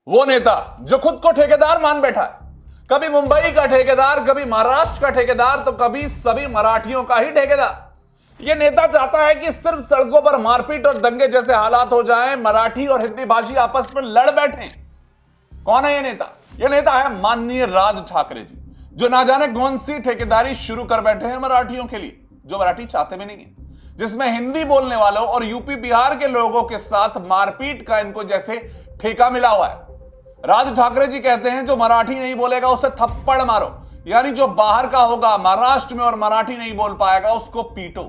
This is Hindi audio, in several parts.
वो नेता जो खुद को ठेकेदार मान बैठा है, कभी मुंबई का ठेकेदार, कभी महाराष्ट्र का ठेकेदार, तो कभी सभी मराठियों का ही ठेकेदार। ये नेता चाहता है कि सिर्फ सड़कों पर मारपीट और दंगे जैसे हालात हो जाएं, मराठी और हिंदी भाषी आपस में लड़ बैठें। कौन है ये नेता? ये नेता है माननीय राज ठाकरे जी, जो ना जाने कौन सी ठेकेदारी शुरू कर बैठे हैं मराठियों के लिए, जो मराठी चाहते भी नहीं है, जिसमें हिंदी बोलने वालों और यूपी बिहार के लोगों के साथ मारपीट का इनको जैसे ठेका मिला हुआ है। राज ठाकरे जी कहते हैं जो मराठी नहीं बोलेगा उसे थप्पड़ मारो, यानी जो बाहर का होगा महाराष्ट्र में और मराठी नहीं बोल पाएगा उसको पीटो।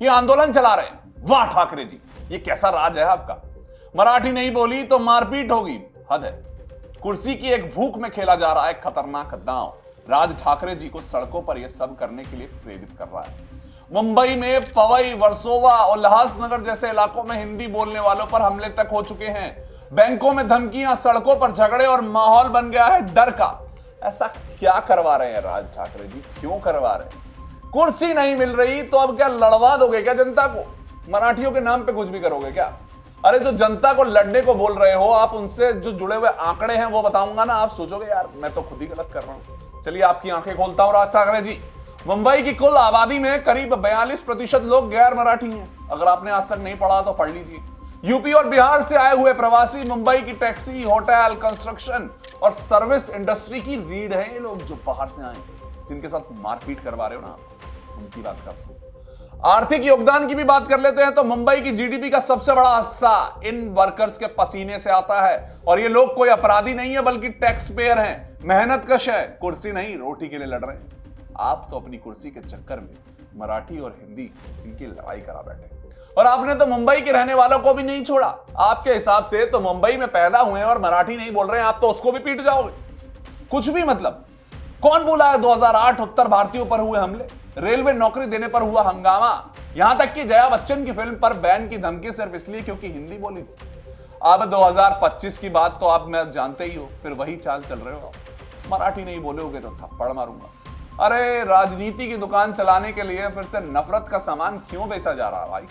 ये आंदोलन चला रहे हैं। वाह ठाकरे जी, ये कैसा राज है आपका। मराठी नहीं बोली तो मारपीट होगी, हद है। कुर्सी की एक भूख में खेला जा रहा है खतरनाक दांव। राज ठाकरे जी को सड़कों पर यह सब करने के लिए प्रेरित कर रहा है। मुंबई में पवई, वर्सोवा और उल्लासनगर जैसे इलाकों में हिंदी बोलने वालों पर हमले तक हो चुके हैं। बैंकों में धमकियां, सड़कों पर झगड़े और माहौल बन गया है डर का। ऐसा क्या करवा रहे हैं राज ठाकरे जी? क्यों करवा रहे हैं? कुर्सी नहीं मिल रही तो अब क्या लड़वा दोगे क्या जनता को? मराठियों के नाम पे कुछ भी करोगे क्या? अरे जो जनता को लड़ने को बोल रहे हो आप, उनसे जो जुड़े हुए आंकड़े हैं वो बताऊंगा ना, आप सोचोगे यार मैं तो खुद ही गलत कर रहा हूं। चलिए आपकी आंखें खोलता हूं राज ठाकरे जी। मुंबई की कुल आबादी में करीब 42% लोग गैर मराठी हैं। अगर आपने आज तक नहीं पढ़ा तो पढ़ लीजिए। यूपी और बिहार से आए हुए प्रवासी मुंबई की टैक्सी, होटल, कंस्ट्रक्शन और सर्विस इंडस्ट्री की रीढ़ है ये लोग, जो बाहर से आए, जिनके साथ मारपीट करवा रहे हो ना, उनकी बात करते हैं। आर्थिक योगदान की भी बात कर लेते हैं तो मुंबई की जीडीपी का सबसे बड़ा हिस्सा इन वर्कर्स के पसीने से आता है। और ये लोग कोई अपराधी नहीं है बल्कि टैक्स पेयर हैं, मेहनत कश है, कुर्सी नहीं रोटी के लिए लड़ रहे हैं। आप तो अपनी कुर्सी के चक्कर में मराठी और हिंदी इनकी लड़ाई करा बैठे। और आपने तो मुंबई के रहने वालों को भी नहीं छोड़ा। आपके हिसाब से तो मुंबई में पैदा हुए हैं और मराठी नहीं बोल रहे हैं, आप तो उसको भी पीट जाओगे। कुछ भी मतलब। कौन बोला है 2008 उत्तर भारतीयों पर हुए हमले, रेलवे नौकरी देने पर हुआ हंगामा, यहां तक कि जया बच्चन की फिल्म पर बैन की धमकी सिर्फ इसलिए क्योंकि हिंदी बोली थी। अब 2025 की बात तो आप मैं जानते ही हो, फिर वही चाल चल रहे हो। मराठी नहीं बोलोगे तो थप्पड़ मारूंगा। अरे राजनीति की दुकान चलाने के लिए फिर से नफरत का सामान क्यों बेचा जा रहा है भाई?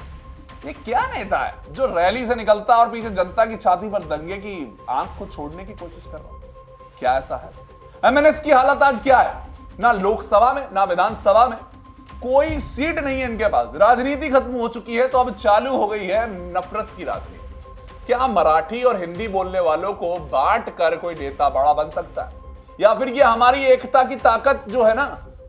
ये क्या नेता है जो रैली से निकलता और पीछे जनता की छाती पर दंगे की आंख को छोड़ने की कोशिश कर रहा है? क्या ऐसा है? एमएनएस की हालत आज क्या है? ना लोकसभा में ना विधानसभा में कोई सीट नहीं है इनके पास। राजनीति खत्म हो चुकी है तो अब चालू हो गई है नफरत की राजनीति। क्या मराठी और हिंदी बोलने वालों को बांट कर कोई नेता बड़ा बन सकता है? या फिर ये हमारी एकता की ताकत जो है ना,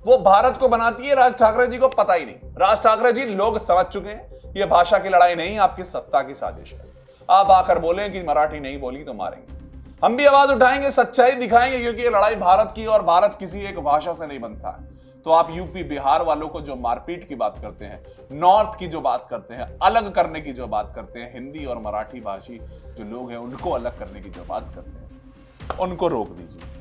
वो भारत को बनाती है? राज ठाकरे जी को पता ही नहीं। राज ठाकरे जी लोग समझ चुके हैं ये भाषा की लड़ाई नहीं, आपकी सत्ता की साजिश है। आप आकर बोलें कि मराठी नहीं बोली तो मारेंगे। हम भी आवाज उठाएंगे, सच्चाई दिखाएंगे, क्योंकि ये लड़ाई भारत की और भारत किसी एक भाषा से नहीं बनता है। तो आप यूपी बिहार वालों को जो मारपीट की बात करते हैं, नॉर्थ की जो बात करते हैं, अलग करने की जो बात करते हैं, हिंदी और मराठी भाषी जो लोग हैं उनको अलग करने की जो बात करते हैं, उनको रोक दीजिए।